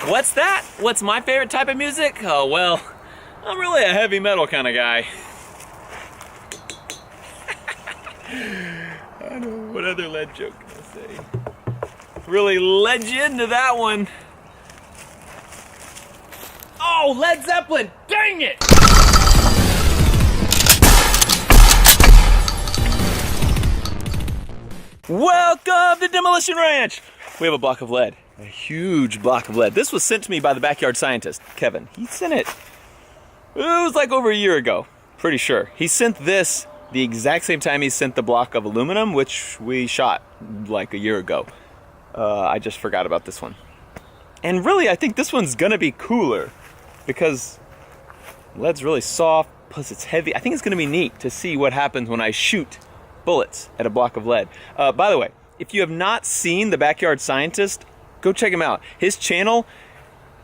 What's that? What's my favorite type of music? Oh, well, I'm really a heavy metal kind of guy. I know, what other lead joke can I say? Really led you into that one. Oh, Led Zeppelin, dang it! Welcome to Demolition Ranch! We have a block of lead, a huge block of lead. This was sent to me by the backyard scientist, Kevin. He sent it, was like over a year ago, pretty sure. He sent this the exact same time he sent the block of aluminum, which we shot like a year ago. I just forgot about this one. And really, I think this one's gonna be cooler because lead's really soft, plus it's heavy. I think it's gonna be neat to see what happens when I shoot bullets at a block of lead. By the way, if you have not seen the Backyard Scientist, go check him out. His channel,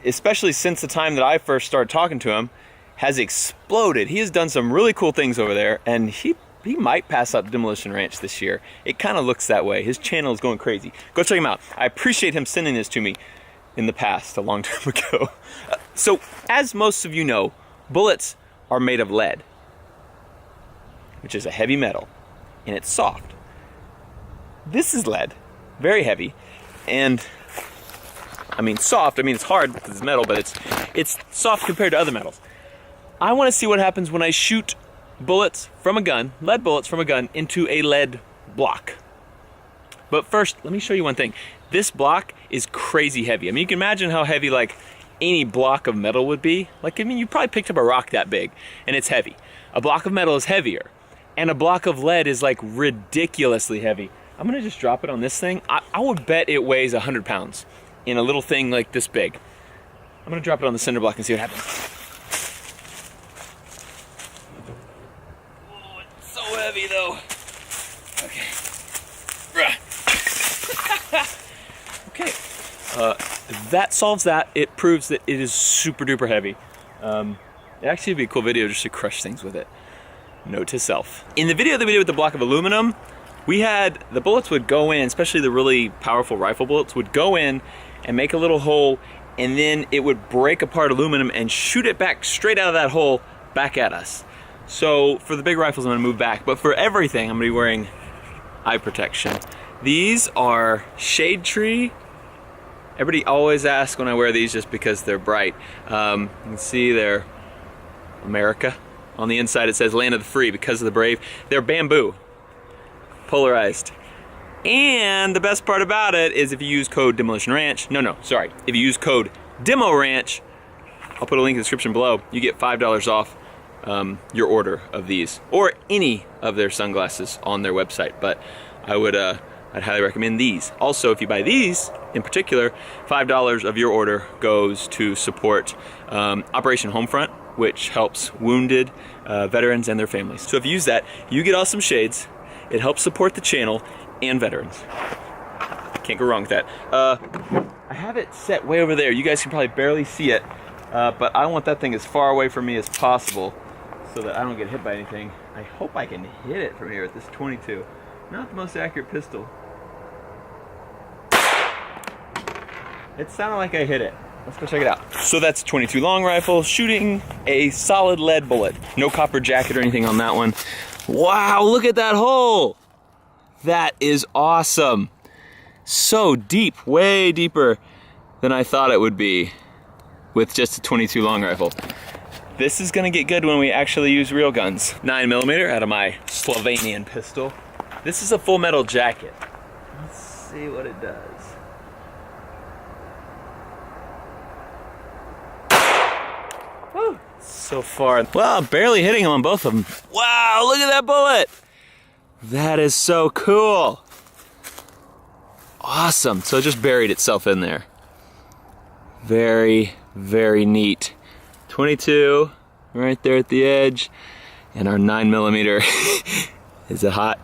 especially since the time that I first started talking to him, has exploded. He has done some really cool things over there, and he might pass up Demolition Ranch this year. It kind of looks that way. His channel is going crazy. Go check him out. I appreciate him sending this to me in the past, a long time ago. So, as most of you know, bullets are made of lead, which is a heavy metal, and it's soft. This is lead, very heavy, and I mean soft, I mean it's hard because it's metal, but it's soft compared to other metals. I want to see what happens when I shoot bullets from a gun, lead bullets from a gun, into a lead block. But first, let me show you one thing. This block is crazy heavy. I mean, you can imagine how heavy like any block of metal would be. Like, I mean, you probably picked up a rock that big, and it's heavy. A block of metal is heavier, and a block of lead is like ridiculously heavy. I'm gonna just drop it on this thing. I would bet it weighs 100 pounds in a little thing like this big. I'm gonna drop it on the cinder block and see what happens. Oh, it's so heavy though. Okay. Okay. That solves that. It proves that it is super duper heavy. It actually would be a cool video just to crush things with it. Note to self. In the video that we did with the block of aluminum, we had the bullets would go in, especially the really powerful rifle bullets, would go in and make a little hole, and then it would break apart aluminum and shoot it back straight out of that hole back at us. So for the big rifles, I'm gonna move back, but for everything, I'm gonna be wearing eye protection. These are Shade Tree. Everybody always asks when I wear these just because they're bright. You can see they're America. On the inside it says Land of the Free because of the brave. They're bamboo, polarized. And the best part about it is if you use code Demolition Ranch, if you use code Demo Ranch, I'll put a link in the description below, you get $5 off your order of these, or any of their sunglasses on their website. But I'd highly recommend these. Also, if you buy these in particular, $5 of your order goes to support Operation Homefront, which helps wounded veterans and their families. So if you use that, you get awesome shades. It helps support the channel and veterans. Can't go wrong with that. I have it set way over there. You guys can probably barely see it, but I want that thing as far away from me as possible so that I don't get hit by anything. I hope I can hit it from here with this 22. Not the most accurate pistol. It sounded like I hit it. Let's go check it out. So that's a 22 long rifle shooting a solid lead bullet. No copper jacket or anything on that one. Wow, look at that hole. That is awesome. So deep, way deeper than I thought it would be with just a 22 long rifle. This is gonna get good when we actually use real guns. 9mm out of my Slovenian pistol. This is a full metal jacket. Let's see what it does. Woo. So far, well, I'm barely hitting him on both of them. Wow, look at that bullet. That is so cool. Awesome. So it just buried itself in there. Very, very neat. 22 right there at the edge. And our 9mm. Is it hot?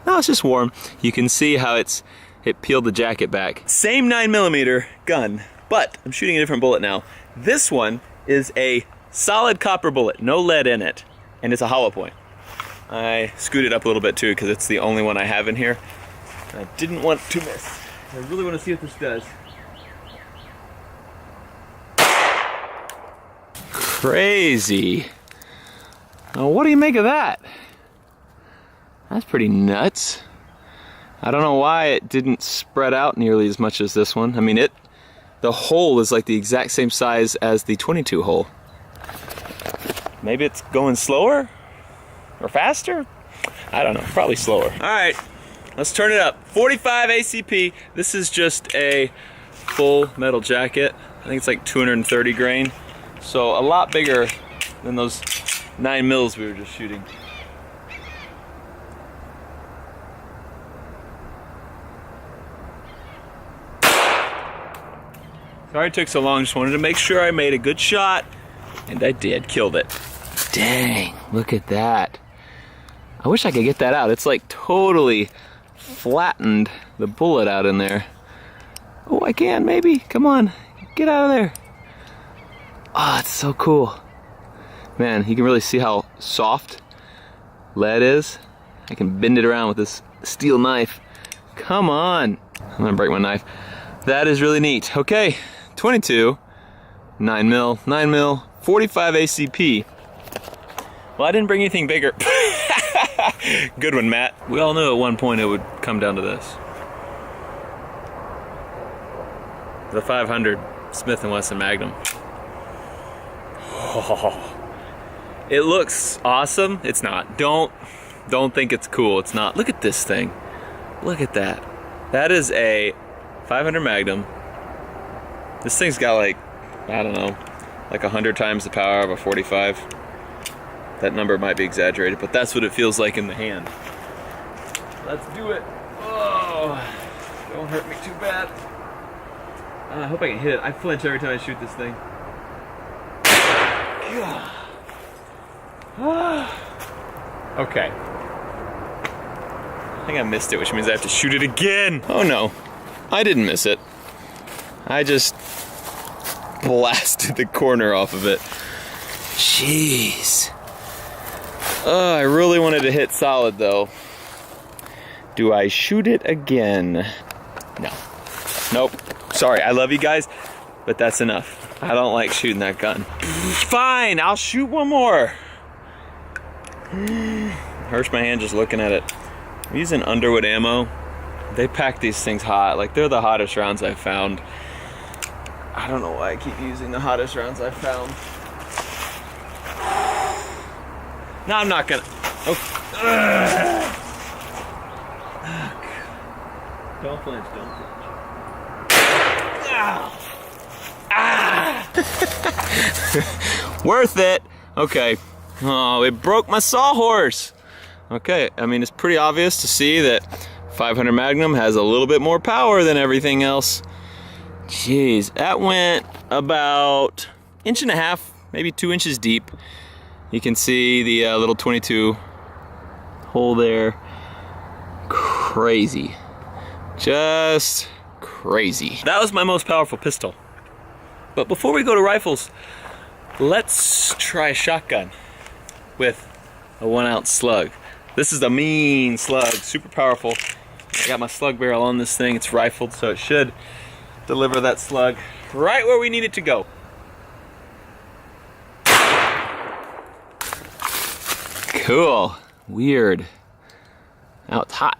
No, it's just warm. You can see how it peeled the jacket back. Same 9mm gun, but I'm shooting a different bullet now. This one is a solid copper bullet, no lead in it, and it's a hollow point. I scooted up a little bit too because it's the only one I have in here. I didn't want to miss. I really want to see what this does. Crazy. Now, what do you make of that? That's pretty nuts. I don't know why it didn't spread out nearly as much as this one. I mean, the hole is like the exact same size as the 22 hole. Maybe it's going slower or faster? I don't know, probably slower. All right, let's turn it up. 45 ACP. This is just a full metal jacket. I think it's like 230 grain. So a lot bigger than those 9 mils we were just shooting. Sorry it took so long, just wanted to make sure I made a good shot, and I did, killed it. Dang, look at that. I wish I could get that out. It's like totally flattened the bullet out in there. Oh, I can, maybe, come on, get out of there. Oh, it's so cool. Man, you can really see how soft lead is. I can bend it around with this steel knife. Come on. I'm gonna break my knife. That is really neat. Okay, 22, 9 mil, 45 ACP. Well, I didn't bring anything bigger. Good one, Matt. We all knew at one point it would come down to this. The 500 Smith & Wesson Magnum. Oh, it looks awesome. It's not. Don't think it's cool. It's not. Look at this thing. Look at that. That is a 500 Magnum. This thing's got like, I don't know, like 100 times the power of a 45. That number might be exaggerated, but that's what it feels like in the hand. Let's do it. Oh, don't hurt me too bad. I hope I can hit it. I flinch every time I shoot this thing. Okay. I think I missed it, which means I have to shoot it again. Oh no, I didn't miss it. I just blasted the corner off of it. Jeez. Oh, I really wanted to hit solid though. Do I shoot it again? No. Nope. Sorry, I love you guys, but that's enough. I don't like shooting that gun. Fine, I'll shoot one more. Hurts my hand just looking at it. I'm using Underwood ammo. They pack these things hot. Like, they're the hottest rounds I've found. I don't know why I keep using the hottest rounds I've found. No, I'm not gonna. Oh. Don't flinch, don't flinch. Worth it. Okay. Oh, it broke my sawhorse. Okay, I mean, it's pretty obvious to see that 500 Magnum has a little bit more power than everything else. Jeez, that went about 1.5 inches, maybe 2 inches deep. You can see the little 22 hole there. Crazy. Just crazy. That was my most powerful pistol. But before we go to rifles, let's try a shotgun with a 1 ounce slug. This is the mean slug, super powerful. I got my slug barrel on this thing. It's rifled, so it should deliver that slug right where we need it to go. Cool. Weird. Now it's hot.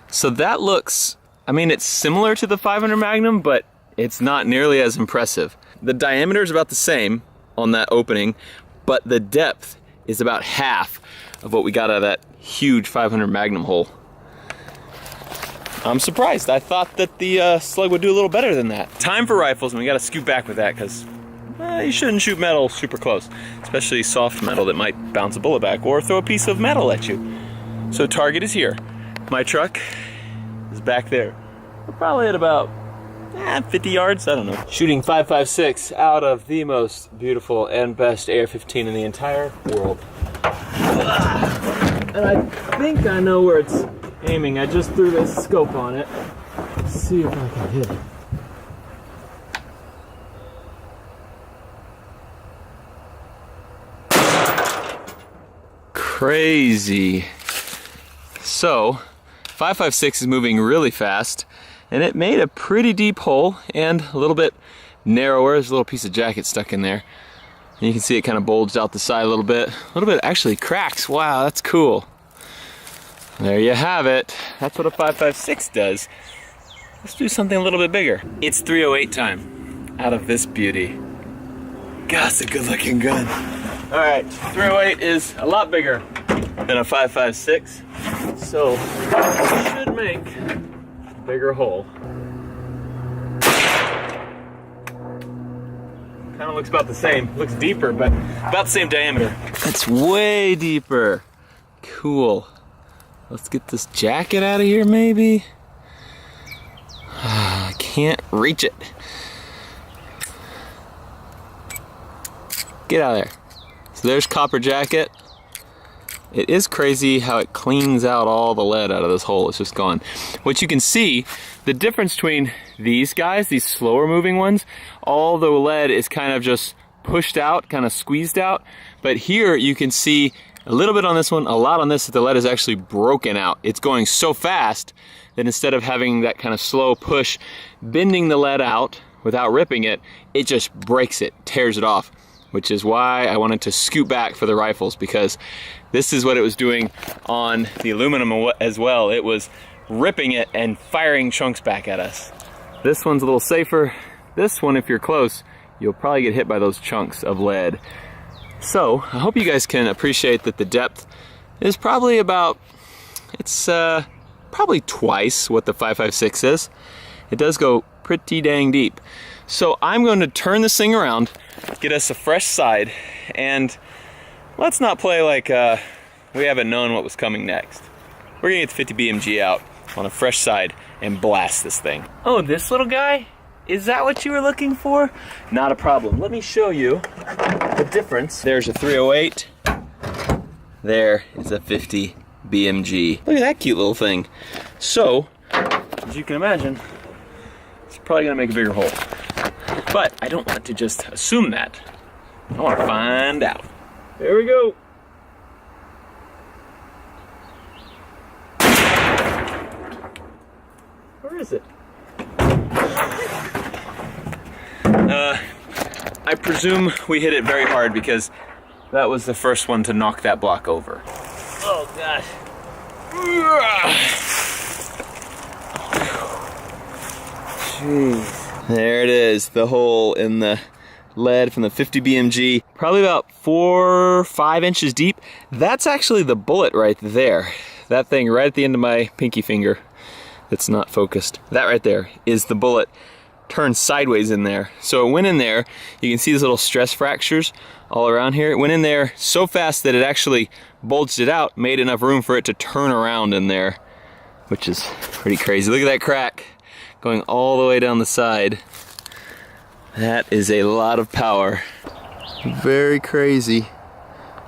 So that looks, I mean, it's similar to the 500 Magnum, but it's not nearly as impressive. The diameter is about the same on that opening, but the depth is about half of what we got out of that huge 500 Magnum hole. I'm surprised. I thought that the slug would do a little better than that. Time for rifles, and we gotta scoot back with that because you shouldn't shoot metal super close, especially soft metal that might bounce a bullet back or throw a piece of metal at you. So target is here. My truck is back there. We're probably at about 50 yards, I don't know. Shooting 5.56 out of the most beautiful and best AR-15 in the entire world. And I think I know where it's aiming. I just threw this scope on it. Let's see if I can hit it. Crazy. So, 5.56 is moving really fast, and it made a pretty deep hole and a little bit narrower. There's a little piece of jacket stuck in there. And you can see it kind of bulged out the side a little bit. A little bit actually cracks. Wow, that's cool. There you have it. That's what a 5.56 does. Let's do something a little bit bigger. It's 308 time out of this beauty. God, it's a good looking gun. All right, 308 is a lot bigger than a 5.56, so it should make a bigger hole. Kind of looks about the same. Looks deeper, but about the same diameter. That's way deeper. Cool. Let's get this jacket out of here, maybe. I can't reach it. Get out of there. So there's copper jacket. It is crazy how it cleans out all the lead out of this hole. It's just gone. What you can see, the difference between these guys, these slower moving ones, all the lead is kind of just pushed out, kind of squeezed out. But here you can see a little bit on this one, a lot on this, that the lead is actually broken out. It's going so fast that instead of having that kind of slow push, bending the lead out without ripping it, it just breaks it, tears it off, which is why I wanted to scoot back for the rifles, because this is what it was doing on the aluminum as well. It was ripping it and firing chunks back at us. This one's a little safer. This one, if you're close, you'll probably get hit by those chunks of lead. So I hope you guys can appreciate that the depth is probably about, it's probably twice what the 5.56 is. It does go pretty dang deep. So I'm going to turn this thing around, get us a fresh side, and let's not play like we haven't known what was coming next. We're gonna get the 50 BMG out on a fresh side and blast this thing. Oh, this little guy? Is that what you were looking for? Not a problem. Let me show you the difference. There's a 308. There is a 50 BMG. Look at that cute little thing. So, as you can imagine, it's probably gonna make a bigger hole. But I don't want to just assume that. I want to find out. There we go. Where is it? I presume we hit it very hard because that was the first one to knock that block over. Oh gosh. Jeez. There it is, the hole in the lead from the 50 BMG. Probably about 4 or 5 inches deep. That's actually the bullet right there. That thing right at the end of my pinky finger that's not focused. That right there is the bullet turned sideways in there. So it went in there. You can see these little stress fractures all around here. It went in there so fast that it actually bulged it out, made enough room for it to turn around in there, which is pretty crazy. Look at that crack going all the way down the side. That is a lot of power. Very crazy.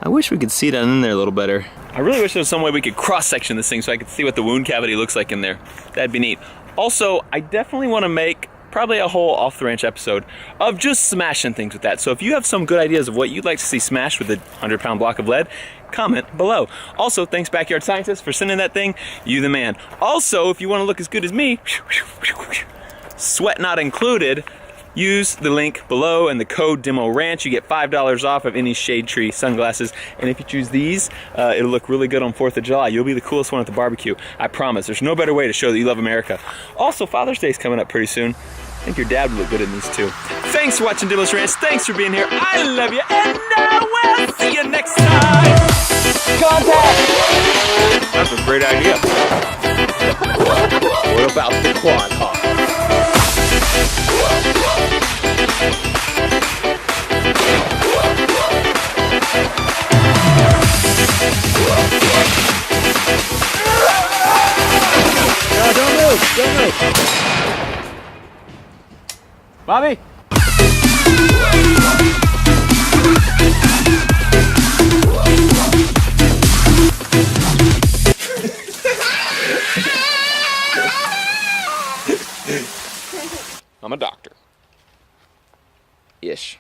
I wish we could see down in there a little better. I really wish there was some way we could cross-section this thing so I could see what the wound cavity looks like in there. That'd be neat. Also, I definitely want to make probably a whole off the ranch episode of just smashing things with that. So if you have some good ideas of what you'd like to see smashed with a 100-pound block of lead, comment below. Also, thanks Backyard Scientist for sending that thing. You the man. Also, if you want to look as good as me, sweat not included, use the link below and the code DEMORANCH. You get $5 off of any shade tree sunglasses. And if you choose these, it'll look really good on 4th of July. You'll be the coolest one at the barbecue. I promise. There's no better way to show that you love America. Also, Father's Day is coming up pretty soon. I think your dad would look good in these too. Thanks for watching Demolition Ranch. Thanks for being here. I love you, and I will see you next time. Contact! That's a great idea. What about the quad hawk? No, don't move! Don't move! Bobby! I'm a doctor. Ish.